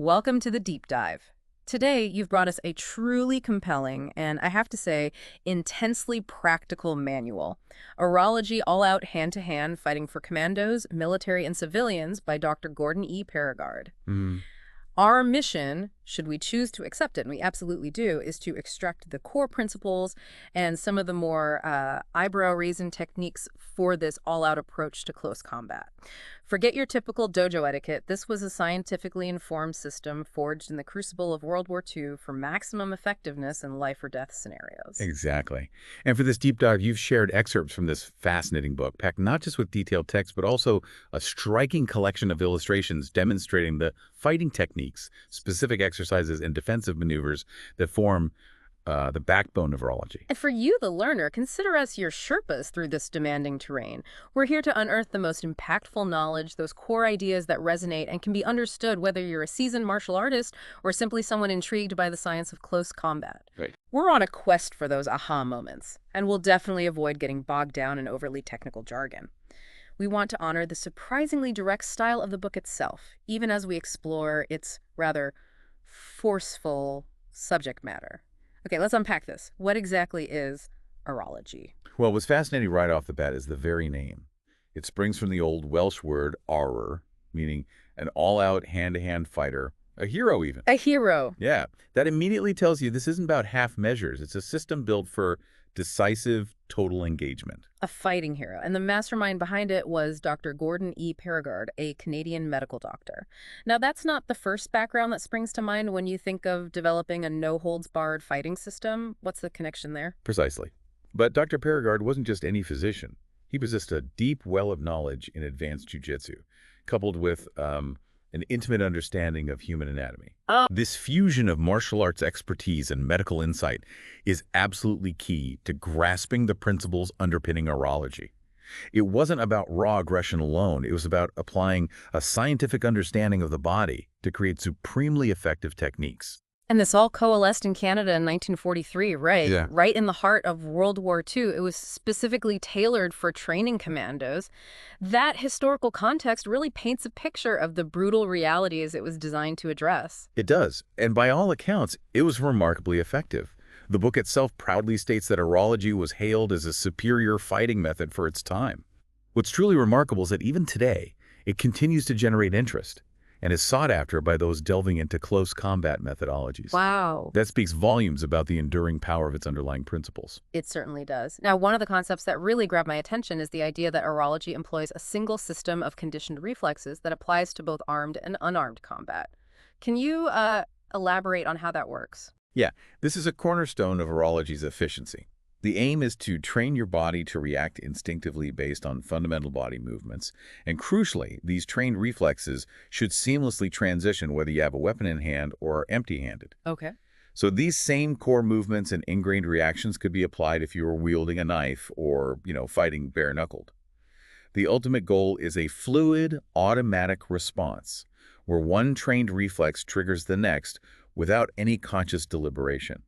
Welcome to the deep dive. Today, you've brought us a truly compelling and, I have to say, intensely practical manual. Arwrology All-Out Hand-to-Hand Fighting for Commandos, Military and Civilians by Dr. Gordon E. Paragard. Mm, Our mission, should we choose to accept it, and we absolutely do, is to extract the core principles and some of the more eyebrow-raising techniques for this all-out approach to close combat. Forget your typical dojo etiquette. This was a scientifically informed system forged in the crucible of World War II for maximum effectiveness in life or death scenarios. exactly. And for this deep dive, you've shared excerpts from this fascinating book, packed not just with detailed text, but also a striking collection of illustrations demonstrating the fighting techniques, specific exercises, and defensive maneuvers that form the backbone of Arwrology. And for you, the learner, consider us your Sherpas through this demanding terrain. We're here to unearth the most impactful knowledge, those core ideas that resonate and can be understood whether you're a seasoned martial artist or simply someone intrigued by the science of close combat. Right. We're on a quest for those aha moments, and we'll definitely avoid getting bogged down in overly technical jargon. We want to honor the surprisingly direct style of the book itself, even as we explore its rather forceful subject matter. Okay, let's unpack this. What exactly is Arwrology? Well, what's fascinating right off the bat is the very name. It springs from the old Welsh word arwr, meaning an all-out hand-to-hand fighter, a hero even. A hero. Yeah, that immediately tells you this isn't about half measures. It's a system built for decisive, total engagement. A fighting hero. And the mastermind behind it was Dr. Gordon E. Paragard, a Canadian medical doctor. Now, that's not the first background that springs to mind when you think of developing a no-holds-barred fighting system. What's the connection there? Precisely. But Dr. Paragard wasn't just any physician. He possessed a deep well of knowledge in advanced jiu-jitsu, coupled with an intimate understanding of human anatomy. Oh. This fusion of martial arts expertise and medical insight is absolutely key to grasping the principles underpinning Arwrology. It wasn't about raw aggression alone. It was about applying a scientific understanding of the body to create supremely effective techniques. And this all coalesced in Canada in 1943, right? Yeah. Right in the heart of World War II. It was specifically tailored for training commandos. That historical context really paints a picture of the brutal realities it was designed to address. It does, and by all accounts, it was remarkably effective. The book itself proudly states that Arwrology was hailed as a superior fighting method for its time. What's truly remarkable is that even today, it continues to generate interest and is sought after by those delving into close combat methodologies. Wow. That speaks volumes about the enduring power of its underlying principles. It certainly does. Now, one of the concepts that really grabbed my attention is the idea that Arwrology employs a single system of conditioned reflexes that applies to both armed and unarmed combat. Can you elaborate on how that works? Yeah, this is a cornerstone of Arwrology's efficiency. The aim is to train your body to react instinctively based on fundamental body movements, and crucially, these trained reflexes should seamlessly transition whether you have a weapon in hand or are empty-handed. Okay. So these same core movements and ingrained reactions could be applied if you were wielding a knife or, fighting bare-knuckled. The ultimate goal is a fluid, automatic response, where one trained reflex triggers the next without any conscious deliberation.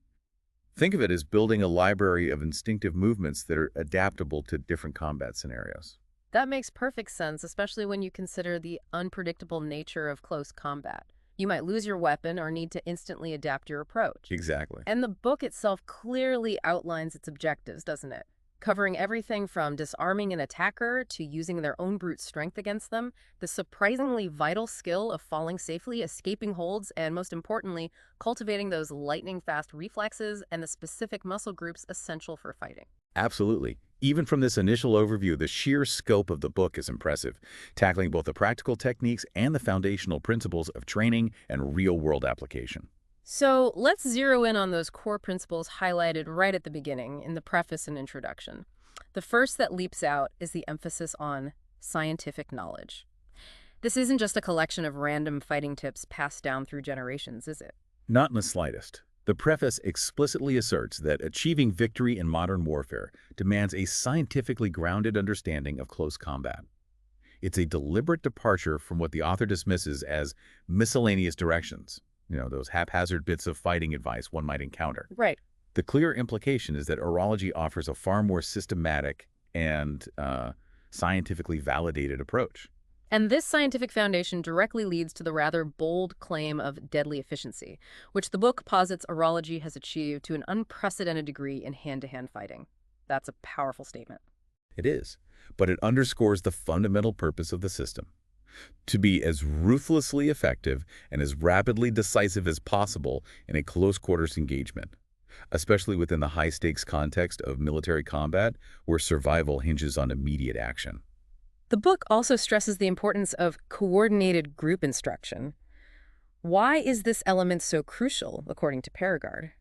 Think of it as building a library of instinctive movements that are adaptable to different combat scenarios. That makes perfect sense, especially when you consider the unpredictable nature of close combat. You might lose your weapon or need to instantly adapt your approach. Exactly. And the book itself clearly outlines its objectives, doesn't it? Covering everything from disarming an attacker to using their own brute strength against them, the surprisingly vital skill of falling safely, escaping holds, and most importantly, cultivating those lightning-fast reflexes and the specific muscle groups essential for fighting. Absolutely. Even from this initial overview, the sheer scope of the book is impressive, tackling both the practical techniques and the foundational principles of training and real-world application. So let's zero in on those core principles highlighted right at the beginning in the preface and introduction. The first that leaps out is the emphasis on scientific knowledge. This isn't just a collection of random fighting tips passed down through generations, is it? Not in the slightest. The preface explicitly asserts that achieving victory in modern warfare demands a scientifically grounded understanding of close combat. It's a deliberate departure from what the author dismisses as miscellaneous directions. Those haphazard bits of fighting advice one might encounter. Right. The clear implication is that Arwrology offers a far more systematic and scientifically validated approach. And this scientific foundation directly leads to the rather bold claim of deadly efficiency, which the book posits Arwrology has achieved to an unprecedented degree in hand-to-hand fighting. That's a powerful statement. It is, but it underscores the fundamental purpose of the system: to be as ruthlessly effective and as rapidly decisive as possible in a close-quarters engagement, especially within the high-stakes context of military combat where survival hinges on immediate action. The book also stresses the importance of coordinated group instruction. Why is this element so crucial, according to Paragard?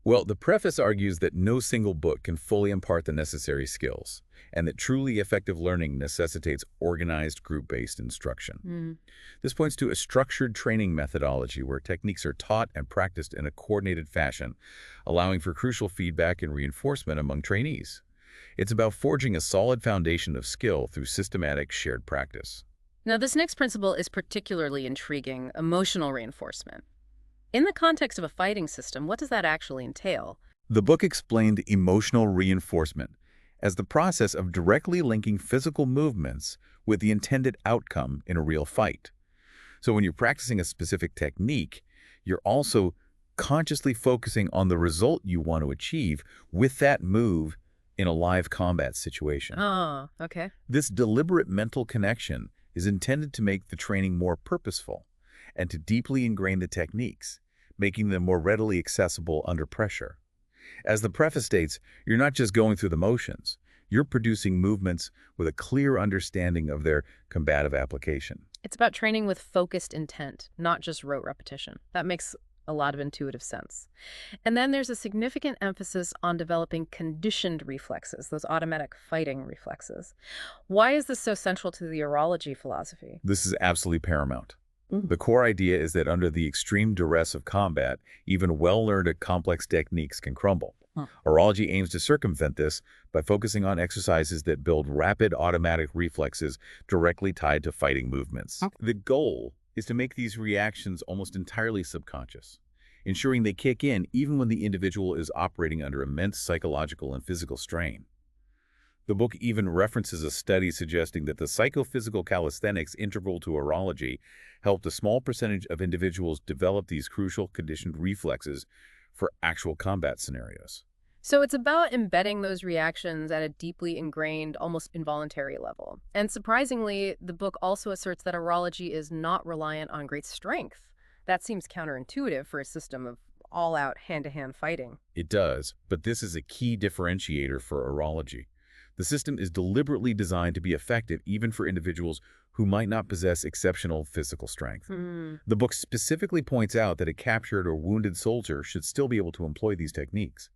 Well, the preface argues that no single book can fully impart the necessary skills, and that truly effective learning necessitates organized group-based instruction. This points to a structured training methodology where techniques are taught and practiced in a coordinated fashion, allowing for crucial feedback and reinforcement among trainees. It's about forging a solid foundation of skill through systematic shared practice. Now, this next principle is particularly intriguing: emotional reinforcement. In the context of a fighting system, what does that actually entail? The book explained emotional reinforcement as the process of directly linking physical movements with the intended outcome in a real fight. So when you're practicing a specific technique, you're also consciously focusing on the result you want to achieve with that move in a live combat situation. Oh, okay. This deliberate mental connection is intended to make the training more purposeful and to deeply ingrain the techniques, making them more readily accessible under pressure. As the preface states, you're not just going through the motions, you're producing movements with a clear understanding of their combative application. It's about training with focused intent, not just rote repetition. That makes a lot of intuitive sense. And then there's a significant emphasis on developing conditioned reflexes, those automatic fighting reflexes. Why is this so central to the Arwrology philosophy? This is absolutely paramount. The core idea is that under the extreme duress of combat, even well-learned and complex techniques can crumble. Arwrology aims to circumvent this by focusing on exercises that build rapid automatic reflexes directly tied to fighting movements. The goal is to make these reactions almost entirely subconscious, ensuring they kick in even when the individual is operating under immense psychological and physical strain. The book even references a study suggesting that the psychophysical calisthenics integral to Arwrology helped a small percentage of individuals develop these crucial conditioned reflexes for actual combat scenarios. So it's about embedding those reactions at a deeply ingrained, almost involuntary level. And surprisingly, the book also asserts that Arwrology is not reliant on great strength. That seems counterintuitive for a system of all-out hand-to-hand fighting. It does, but this is a key differentiator for Arwrology. The system is deliberately designed to be effective even for individuals who might not possess exceptional physical strength. The book specifically points out that a captured or wounded soldier should still be able to employ these techniques.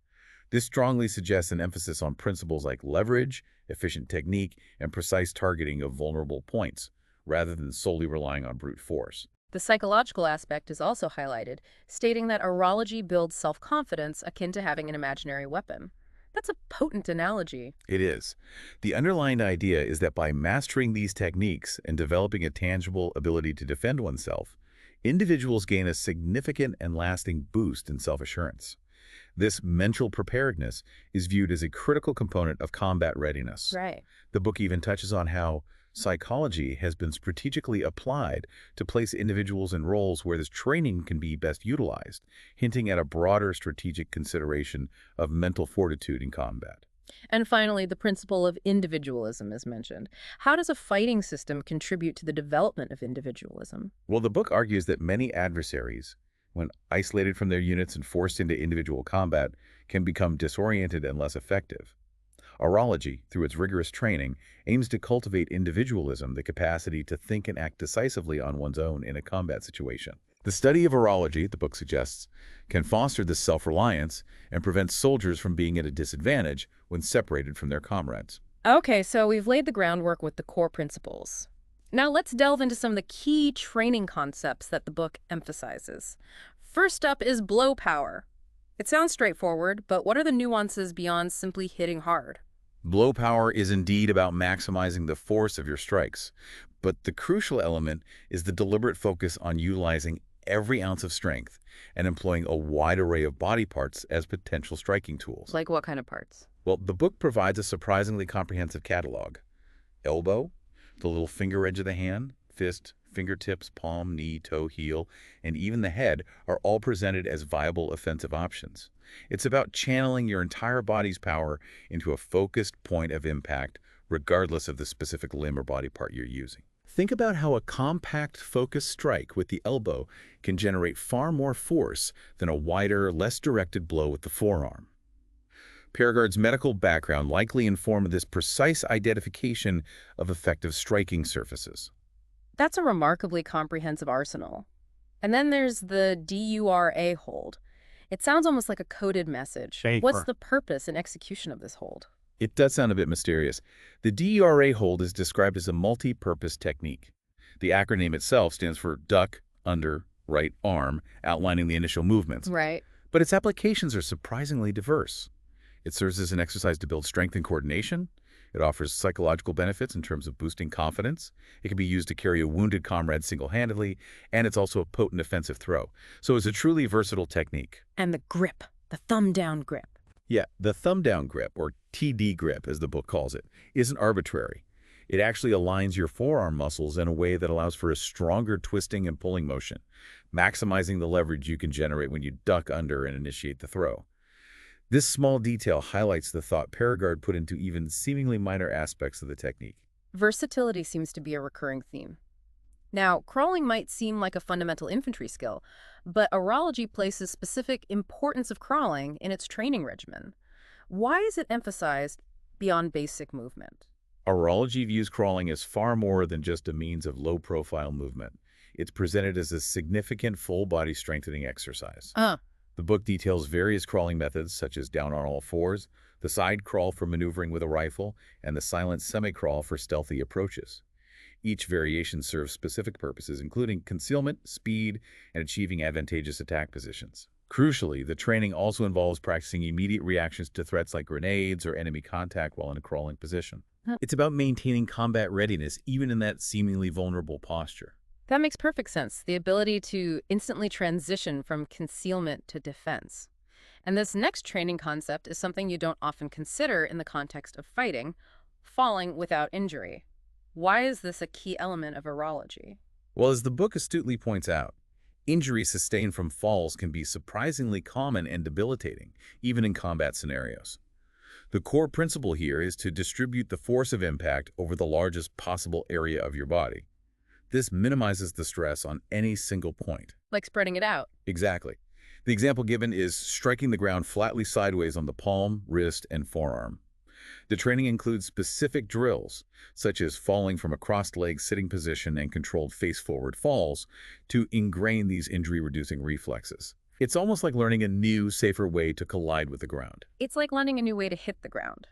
This strongly suggests an emphasis on principles like leverage, efficient technique, and precise targeting of vulnerable points, rather than solely relying on brute force. The psychological aspect is also highlighted, stating that Arwrology builds self-confidence akin to having an imaginary weapon. That's a potent analogy. It is. The underlying idea is that by mastering these techniques and developing a tangible ability to defend oneself, individuals gain a significant and lasting boost in self-assurance. This mental preparedness is viewed as a critical component of combat readiness. Right. The book even touches on how psychology has been strategically applied to place individuals in roles where this training can be best utilized, hinting at a broader strategic consideration of mental fortitude in combat. And finally, the principle of individualism is mentioned. How does a fighting system contribute to the development of individualism? Well, the book argues that many adversaries, when isolated from their units and forced into individual combat, can become disoriented and less effective. Arwrology, through its rigorous training, aims to cultivate individualism, the capacity to think and act decisively on one's own in a combat situation. The study of Arwrology, the book suggests, can foster this self-reliance and prevent soldiers from being at a disadvantage when separated from their comrades. Okay, so we've laid the groundwork with the core principles. Now let's delve into some of the key training concepts that the book emphasizes. First up is blow power. It sounds straightforward, but what are the nuances beyond simply hitting hard? Blow power is indeed about maximizing the force of your strikes, but the crucial element is the deliberate focus on utilizing every ounce of strength and employing a wide array of body parts as potential striking tools. Like what kind of parts? Well, the book provides a surprisingly comprehensive catalog. Elbow, the little finger edge of the hand, fist, fingertips, palm, knee, toe, heel, and even the head are all presented as viable offensive options. It's about channeling your entire body's power into a focused point of impact, regardless of the specific limb or body part you're using. Think about how a compact, focused strike with the elbow can generate far more force than a wider, less directed blow with the forearm. Paragard's medical background likely informed this precise identification of effective striking surfaces. That's a remarkably comprehensive arsenal. And then there's the DURA hold. It sounds almost like a coded message. What's the purpose and execution of this hold? It does sound a bit mysterious. The DURA hold is described as a multi-purpose technique. The acronym itself stands for duck, under, right arm, outlining the initial movements. Right. But its applications are surprisingly diverse. It serves as an exercise to build strength and coordination. It offers psychological benefits in terms of boosting confidence. It can be used to carry a wounded comrade single-handedly, and it's also a potent offensive throw. So it's a truly versatile technique. And the grip, the thumb-down grip. Yeah, the thumb-down grip, or TD grip as the book calls it, isn't arbitrary. It actually aligns your forearm muscles in a way that allows for a stronger twisting and pulling motion, maximizing the leverage you can generate when you duck under and initiate the throw. This small detail highlights the thought Paragard put into even seemingly minor aspects of the technique. Versatility seems to be a recurring theme. Now, crawling might seem like a fundamental infantry skill, but Arwrology places specific importance of crawling in its training regimen. Why is it emphasized beyond basic movement? Arwrology views crawling as far more than just a means of low-profile movement. It's presented as a significant full-body strengthening exercise. The book details various crawling methods, such as down on all fours, the side crawl for maneuvering with a rifle, and the silent semi-crawl for stealthy approaches. Each variation serves specific purposes, including concealment, speed, and achieving advantageous attack positions. Crucially, the training also involves practicing immediate reactions to threats like grenades or enemy contact while in a crawling position. It's about maintaining combat readiness even in that seemingly vulnerable posture. That makes perfect sense, the ability to instantly transition from concealment to defense. And this next training concept is something you don't often consider in the context of fighting, falling without injury. Why is this a key element of Arwrology? Well, as the book astutely points out, injuries sustained from falls can be surprisingly common and debilitating, even in combat scenarios. The core principle here is to distribute the force of impact over the largest possible area of your body. This minimizes the stress on any single point. Like spreading it out. Exactly. The example given is striking the ground flatly sideways on the palm, wrist, and forearm. The training includes specific drills, such as falling from a crossed-leg sitting position and controlled face-forward falls, to ingrain these injury-reducing reflexes. It's almost like learning a new, safer way to collide with the ground. It's like learning a new way to hit the ground.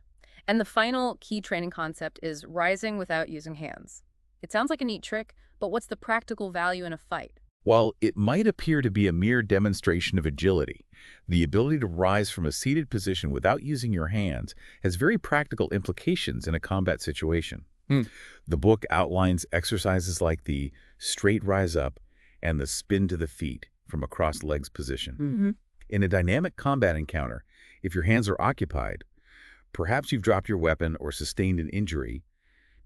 And the final key training concept is rising without using hands. It sounds like a neat trick, but what's the practical value in a fight? While it might appear to be a mere demonstration of agility, the ability to rise from a seated position without using your hands has very practical implications in a combat situation. The book outlines exercises like the straight rise up and the spin to the feet from a crossed legs position. In a dynamic combat encounter, if your hands are occupied, perhaps you've dropped your weapon or sustained an injury,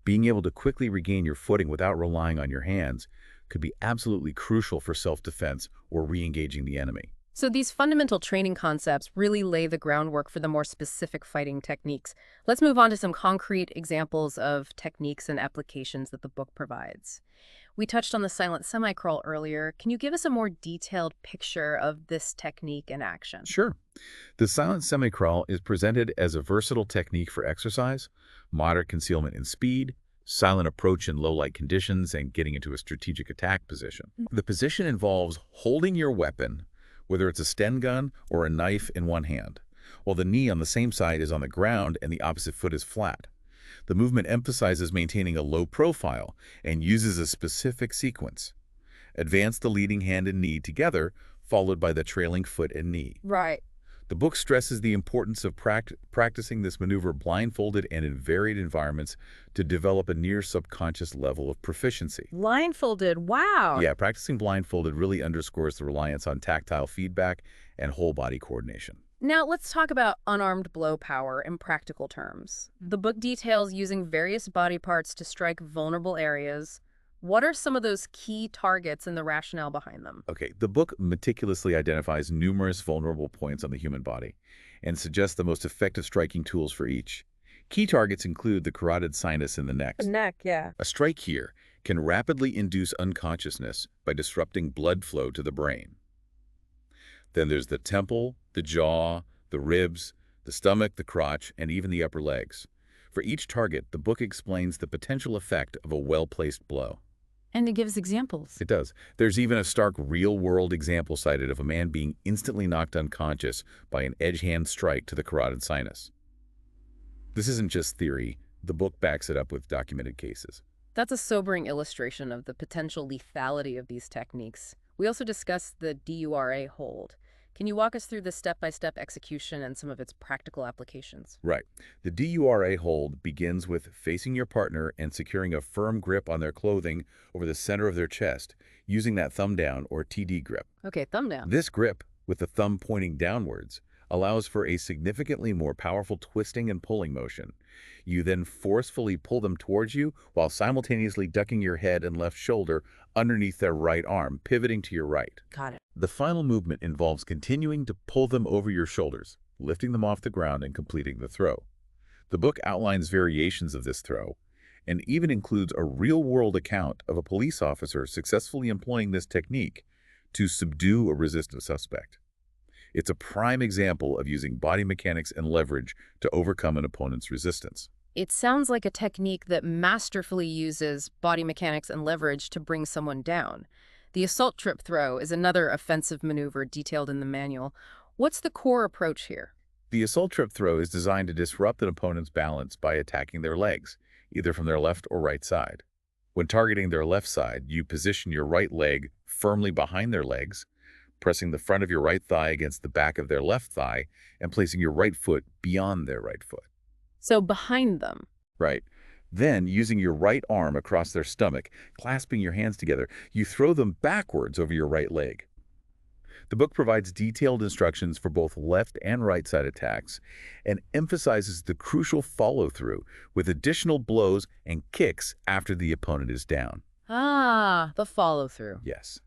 being able to quickly regain your footing without relying on your hands could be absolutely crucial for self-defense or re-engaging the enemy. So these fundamental training concepts really lay the groundwork for the more specific fighting techniques. Let's move on to some concrete examples of techniques and applications that the book provides. We touched on the silent semi-crawl earlier. Can you give us a more detailed picture of this technique in action? Sure. The silent semi-crawl is presented as a versatile technique for exercise, moderate concealment and speed, silent approach in low-light conditions, and getting into a strategic attack position. The position involves holding your weapon, whether it's a Sten gun or a knife, in one hand, while the knee on the same side is on the ground and the opposite foot is flat. The movement emphasizes maintaining a low profile and uses a specific sequence. Advance the leading hand and knee together, followed by the trailing foot and knee. Right. The book stresses the importance of practicing this maneuver blindfolded and in varied environments to develop a near subconscious level of proficiency. Blindfolded, wow. Yeah, practicing blindfolded really underscores the reliance on tactile feedback and whole body coordination. Now let's talk about unarmed blow power in practical terms. The book details using various body parts to strike vulnerable areas, What are some of those key targets and the rationale behind them? Okay, the book meticulously identifies numerous vulnerable points on the human body and suggests the most effective striking tools for each. Key targets include the carotid sinus in the neck. The neck, yeah. A strike here can rapidly induce unconsciousness by disrupting blood flow to the brain. Then there's the temple, the jaw, the ribs, the stomach, the crotch, and even the upper legs. For each target, the book explains the potential effect of a well-placed blow. And it gives examples. It does. There's even a stark real-world example cited of a man being instantly knocked unconscious by an edge-hand strike to the carotid sinus. This isn't just theory. The book backs it up with documented cases. That's a sobering illustration of the potential lethality of these techniques. We also discussed the DURA hold. Can you walk us through the step-by-step execution and some of its practical applications? Right. The DURA hold begins with facing your partner and securing a firm grip on their clothing over the center of their chest, using that thumb down or TD grip. Okay, thumb down. This grip, with the thumb pointing downwards, allows for a significantly more powerful twisting and pulling motion. You then forcefully pull them towards you while simultaneously ducking your head and left shoulder underneath their right arm, pivoting to your right. Got it. The final movement involves continuing to pull them over your shoulders, lifting them off the ground and completing the throw. The book outlines variations of this throw and even includes a real-world account of a police officer successfully employing this technique to subdue a resistant suspect. It's a prime example of using body mechanics and leverage to overcome an opponent's resistance. It sounds like a technique that masterfully uses body mechanics and leverage to bring someone down. The assault trip throw is another offensive maneuver detailed in the manual. What's the core approach here? The assault trip throw is designed to disrupt an opponent's balance by attacking their legs, either from their left or right side. When targeting their left side, you position your right leg firmly behind their legs, pressing the front of your right thigh against the back of their left thigh, and placing your right foot beyond their right foot. So behind them. Right. Then, using your right arm across their stomach, clasping your hands together, you throw them backwards over your right leg. The book provides detailed instructions for both left and right side attacks and emphasizes the crucial follow-through with additional blows and kicks after the opponent is down. Ah, the follow-through. Yes.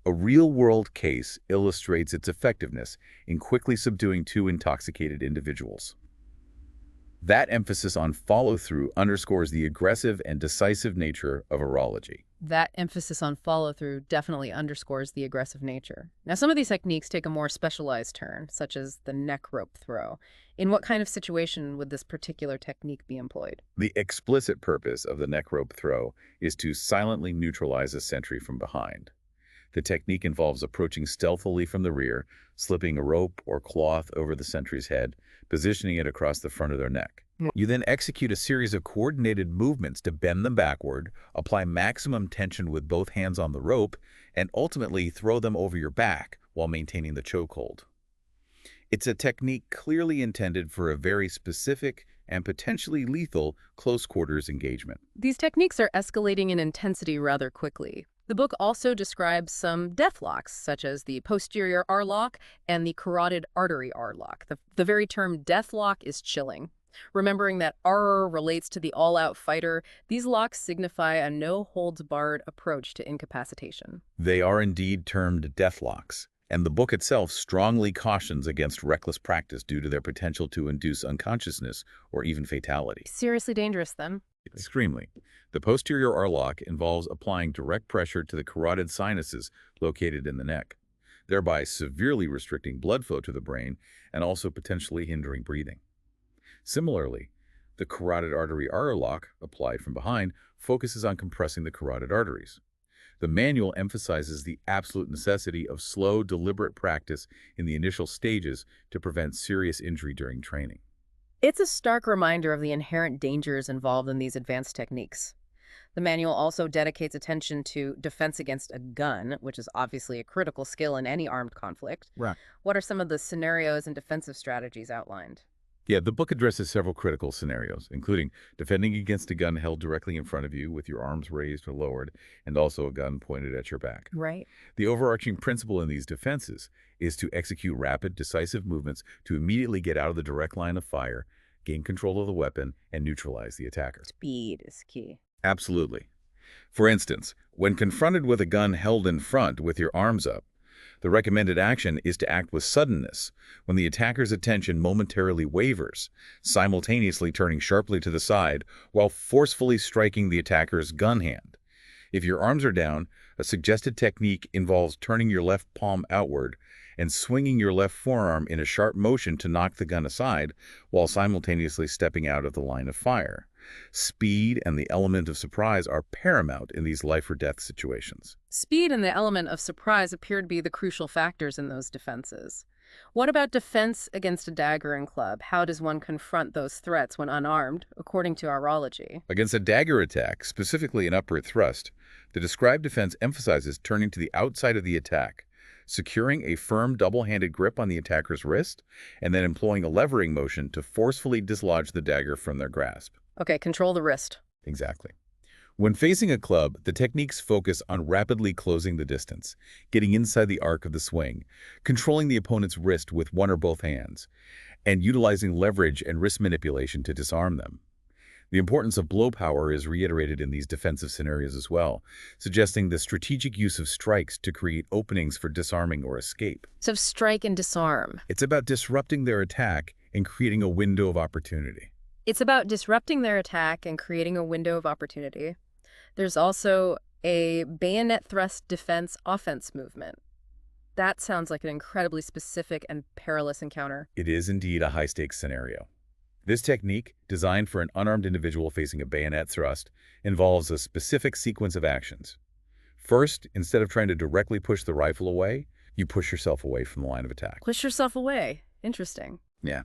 A real-world case illustrates its effectiveness in quickly subduing two intoxicated individuals. That emphasis on follow-through underscores the aggressive and decisive nature of Arwrology. That emphasis on follow-through definitely underscores the aggressive nature. Now, some of these techniques take a more specialized turn, such as the neck rope throw. In what kind of situation would this particular technique be employed? The explicit purpose of the neck rope throw is to silently neutralize a sentry from behind. The technique involves approaching stealthily from the rear, slipping a rope or cloth over the sentry's head, positioning it across the front of their neck. You then execute a series of coordinated movements to bend them backward, apply maximum tension with both hands on the rope, and ultimately throw them over your back while maintaining the chokehold. It's a technique clearly intended for a very specific and potentially lethal close-quarters engagement. These techniques are escalating in intensity rather quickly. The book also describes some death locks, such as the posterior R-lock and the carotid artery R-lock. The very term death lock is chilling. Remembering that R relates to the all-out fighter, these locks signify a no-holds-barred approach to incapacitation. They are indeed termed death locks, and the book itself strongly cautions against reckless practice due to their potential to induce unconsciousness or even fatality. Seriously dangerous, then? Extremely. The posterior R-lock involves applying direct pressure to the carotid sinuses located in the neck, thereby severely restricting blood flow to the brain and also potentially hindering breathing. Similarly, the carotid artery R-lock, applied from behind, focuses on compressing the carotid arteries. The manual emphasizes the absolute necessity of slow, deliberate practice in the initial stages to prevent serious injury during training. It's a stark reminder of the inherent dangers involved in these advanced techniques. The manual also dedicates attention to defense against a gun, which is obviously a critical skill in any armed conflict. Right. What are some of the scenarios and defensive strategies outlined? Yeah, the book addresses several critical scenarios, including defending against a gun held directly in front of you with your arms raised or lowered, and also a gun pointed at your back. Right. The overarching principle in these defenses is to execute rapid, decisive movements to immediately get out of the direct line of fire, gain control of the weapon, and neutralize the attacker. Speed is key. Absolutely. For instance, when confronted with a gun held in front with your arms up, the recommended action is to act with suddenness when the attacker's attention momentarily wavers, simultaneously turning sharply to the side while forcefully striking the attacker's gun hand. If your arms are down, a suggested technique involves turning your left palm outward and swinging your left forearm in a sharp motion to knock the gun aside while simultaneously stepping out of the line of fire. Speed and the element of surprise are paramount in these life-or-death situations. Speed and the element of surprise appear to be the crucial factors in those defenses. What about defense against a dagger and club? How does one confront those threats when unarmed, according to Arwrology? Against a dagger attack, specifically an upward thrust, the described defense emphasizes turning to the outside of the attack, securing a firm double-handed grip on the attacker's wrist, and then employing a levering motion to forcefully dislodge the dagger from their grasp. Okay, control the wrist. Exactly. When facing a club, the techniques focus on rapidly closing the distance, getting inside the arc of the swing, controlling the opponent's wrist with one or both hands, and utilizing leverage and wrist manipulation to disarm them. The importance of blow power is reiterated in these defensive scenarios as well, suggesting the strategic use of strikes to create openings for disarming or escape. So strike and disarm. It's about disrupting their attack and creating a window of opportunity. It's about disrupting their attack and creating a window of opportunity. There's also a bayonet thrust defense offense movement. That sounds like an incredibly specific and perilous encounter. It is indeed a high-stakes scenario. This technique, designed for an unarmed individual facing a bayonet thrust, involves a specific sequence of actions. First, instead of trying to directly push the rifle away, you push yourself away from the line of attack. Push yourself away. Interesting. Yeah.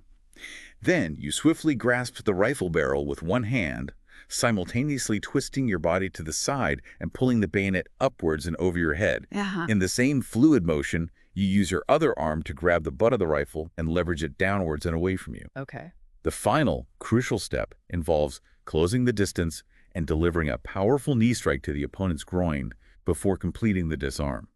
Then, you swiftly grasp the rifle barrel with one hand, simultaneously twisting your body to the side and pulling the bayonet upwards and over your head. In the same fluid motion, you use your other arm to grab the butt of the rifle and leverage it downwards and away from you. Okay. The final, crucial step involves closing the distance and delivering a powerful knee strike to the opponent's groin before completing the disarm.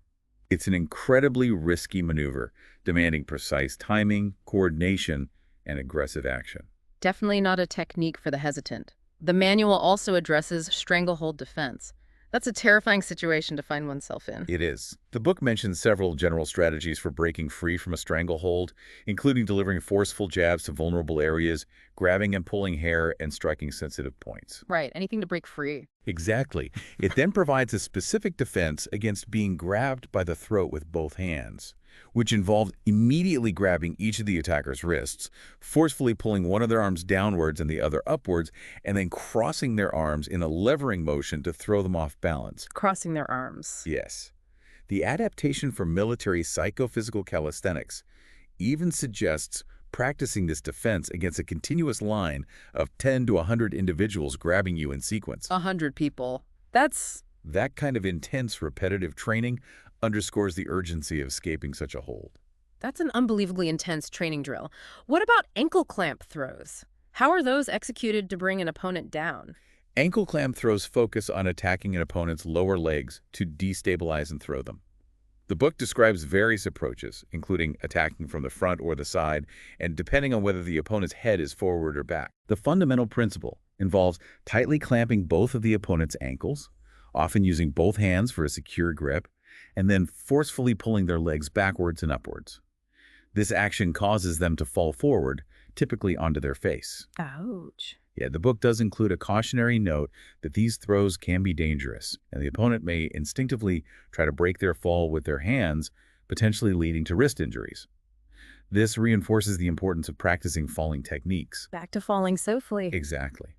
It's an incredibly risky maneuver, demanding precise timing, coordination, and aggressive action. Definitely not a technique for the hesitant. The manual also addresses stranglehold defense. That's a terrifying situation to find oneself in. It is. The book mentions several general strategies for breaking free from a stranglehold, including delivering forceful jabs to vulnerable areas, grabbing and pulling hair, and striking sensitive points. Right, anything to break free. Exactly. It then provides a specific defense against being grabbed by the throat with both hands, which involved immediately grabbing each of the attacker's wrists, forcefully pulling one of their arms downwards and the other upwards, and then crossing their arms in a levering motion to throw them off balance. Crossing their arms. Yes. The adaptation for military psychophysical calisthenics even suggests practicing this defense against a continuous line of 10 to 100 individuals grabbing you in sequence. 100 people. That kind of intense, repetitive training underscores the urgency of escaping such a hold. That's an unbelievably intense training drill. What about ankle clamp throws? How are those executed to bring an opponent down? Ankle clamp throws focus on attacking an opponent's lower legs to destabilize and throw them. The book describes various approaches, including attacking from the front or the side, and depending on whether the opponent's head is forward or back. The fundamental principle involves tightly clamping both of the opponent's ankles, often using both hands for a secure grip, and then forcefully pulling their legs backwards and upwards. This action causes them to fall forward, typically onto their face. Ouch. Yeah, the book does include a cautionary note that these throws can be dangerous, and the opponent may instinctively try to break their fall with their hands, potentially leading to wrist injuries. This reinforces the importance of practicing falling techniques. Back to falling safely. Exactly.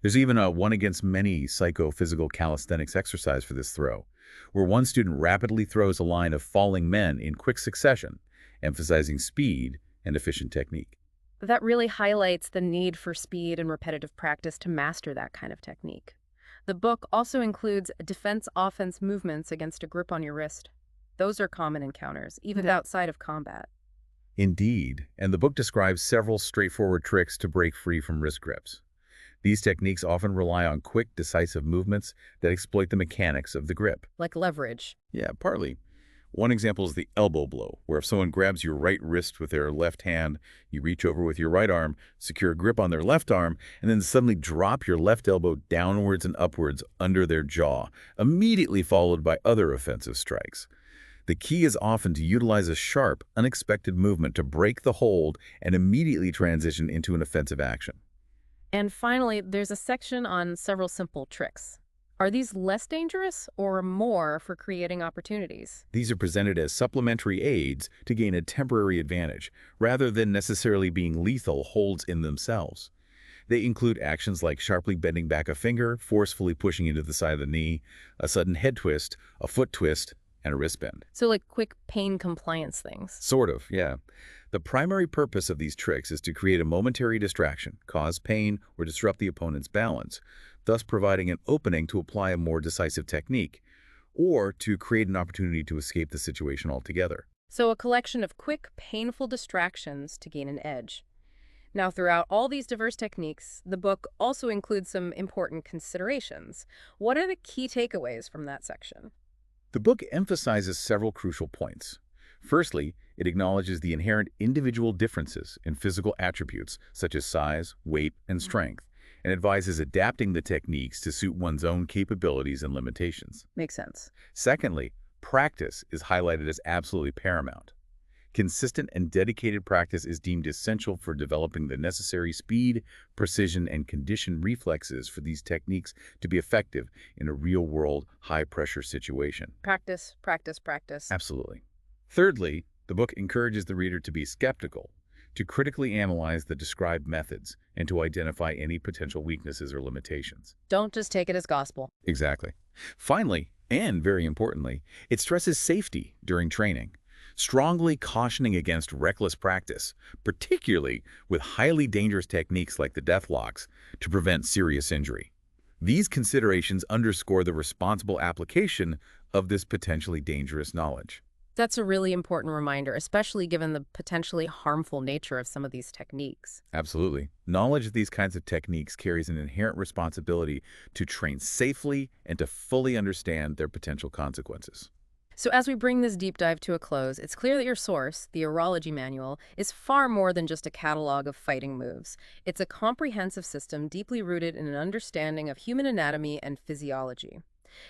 There's even a one-against-many psychophysical calisthenics exercise for this throw, where one student rapidly throws a line of falling men in quick succession, emphasizing speed and efficient technique. That really highlights the need for speed and repetitive practice to master that kind of technique. The book also includes defense-offense movements against a grip on your wrist. Those are common encounters, even outside of combat. Indeed, and the book describes several straightforward tricks to break free from wrist grips. These techniques often rely on quick, decisive movements that exploit the mechanics of the grip. Like leverage. Yeah, partly. One example is the elbow blow, where if someone grabs your right wrist with their left hand, you reach over with your right arm, secure a grip on their left arm, and then suddenly drop your left elbow downwards and upwards under their jaw, immediately followed by other offensive strikes. The key is often to utilize a sharp, unexpected movement to break the hold and immediately transition into an offensive action. And finally, there's a section on several simple tricks. Are these less dangerous or more for creating opportunities? These are presented as supplementary aids to gain a temporary advantage, rather than necessarily being lethal holds in themselves. They include actions like sharply bending back a finger, forcefully pushing into the side of the knee, a sudden head twist, a foot twist, and a wrist bend. So like quick pain compliance things. Sort of, yeah. The primary purpose of these tricks is to create a momentary distraction, cause pain, or disrupt the opponent's balance, thus providing an opening to apply a more decisive technique, or to create an opportunity to escape the situation altogether. So a collection of quick, painful distractions to gain an edge. Now, throughout all these diverse techniques, the book also includes some important considerations. What are the key takeaways from that section? The book emphasizes several crucial points. Firstly, it acknowledges the inherent individual differences in physical attributes such as size, weight, and strength, and advises adapting the techniques to suit one's own capabilities and limitations. Makes sense. Secondly, practice is highlighted as absolutely paramount. Consistent and dedicated practice is deemed essential for developing the necessary speed, precision, and conditioned reflexes for these techniques to be effective in a real-world, high-pressure situation. Practice, practice, practice. Absolutely. Thirdly, the book encourages the reader to be skeptical, to critically analyze the described methods, and to identify any potential weaknesses or limitations. Don't just take it as gospel. Exactly. Finally, and very importantly, it stresses safety during training, strongly cautioning against reckless practice, particularly with highly dangerous techniques like the death locks, to prevent serious injury. These considerations underscore the responsible application of this potentially dangerous knowledge. That's a really important reminder, especially given the potentially harmful nature of some of these techniques. Absolutely. Knowledge of these kinds of techniques carries an inherent responsibility to train safely and to fully understand their potential consequences. So as we bring this deep dive to a close, it's clear that your source, the Arwrology Manual, is far more than just a catalog of fighting moves. It's a comprehensive system deeply rooted in an understanding of human anatomy and physiology.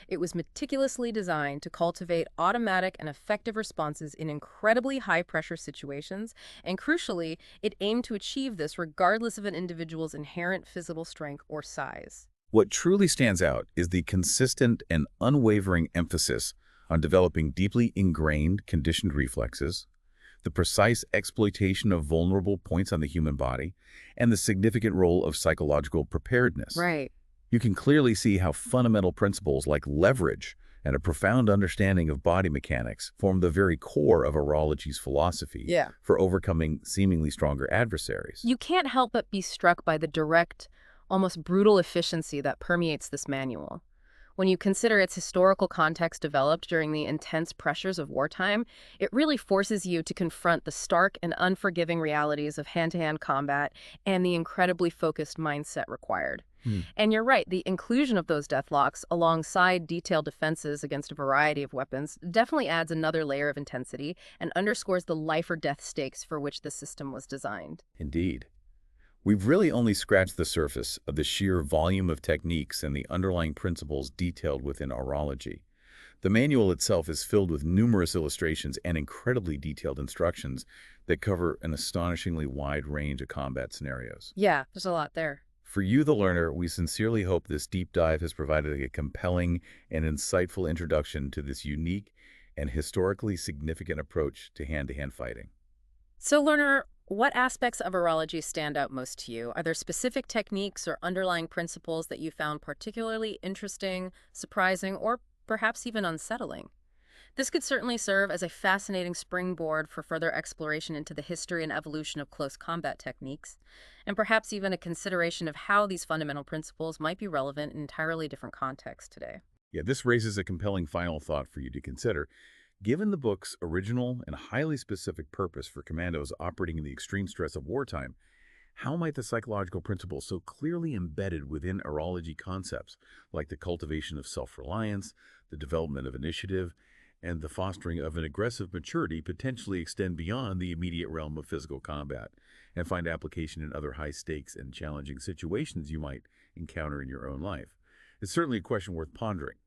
It was meticulously designed to cultivate automatic and effective responses in incredibly high-pressure situations, and crucially, it aimed to achieve this regardless of an individual's inherent physical strength or size. What truly stands out is the consistent and unwavering emphasis on developing deeply ingrained conditioned reflexes, the precise exploitation of vulnerable points on the human body, and the significant role of psychological preparedness. Right. You can clearly see how fundamental principles like leverage and a profound understanding of body mechanics form the very core of Arwrology's philosophy for overcoming seemingly stronger adversaries. You can't help but be struck by the direct, almost brutal efficiency that permeates this manual. When you consider its historical context developed during the intense pressures of wartime, it really forces you to confront the stark and unforgiving realities of hand-to-hand combat and the incredibly focused mindset required. And you're right, the inclusion of those deathlocks alongside detailed defenses against a variety of weapons definitely adds another layer of intensity and underscores the life-or-death stakes for which the system was designed. Indeed. We've really only scratched the surface of the sheer volume of techniques and the underlying principles detailed within Arwrology. The manual itself is filled with numerous illustrations and incredibly detailed instructions that cover an astonishingly wide range of combat scenarios. Yeah, there's a lot there. For you, the learner, we sincerely hope this deep dive has provided a compelling and insightful introduction to this unique and historically significant approach to hand-to-hand fighting. So, learner, what aspects of Arwrology stand out most to you? Are there specific techniques or underlying principles that you found particularly interesting, surprising, or perhaps even unsettling? This could certainly serve as a fascinating springboard for further exploration into the history and evolution of close combat techniques, and perhaps even a consideration of how these fundamental principles might be relevant in entirely different contexts today. Yeah, this raises a compelling final thought for you to consider. Given the book's original and highly specific purpose for commandos operating in the extreme stress of wartime, how might the psychological principles so clearly embedded within Arwrology concepts, like the cultivation of self-reliance, the development of initiative, and the fostering of an aggressive maturity potentially extend beyond the immediate realm of physical combat and find application in other high-stakes and challenging situations you might encounter in your own life. It's certainly a question worth pondering.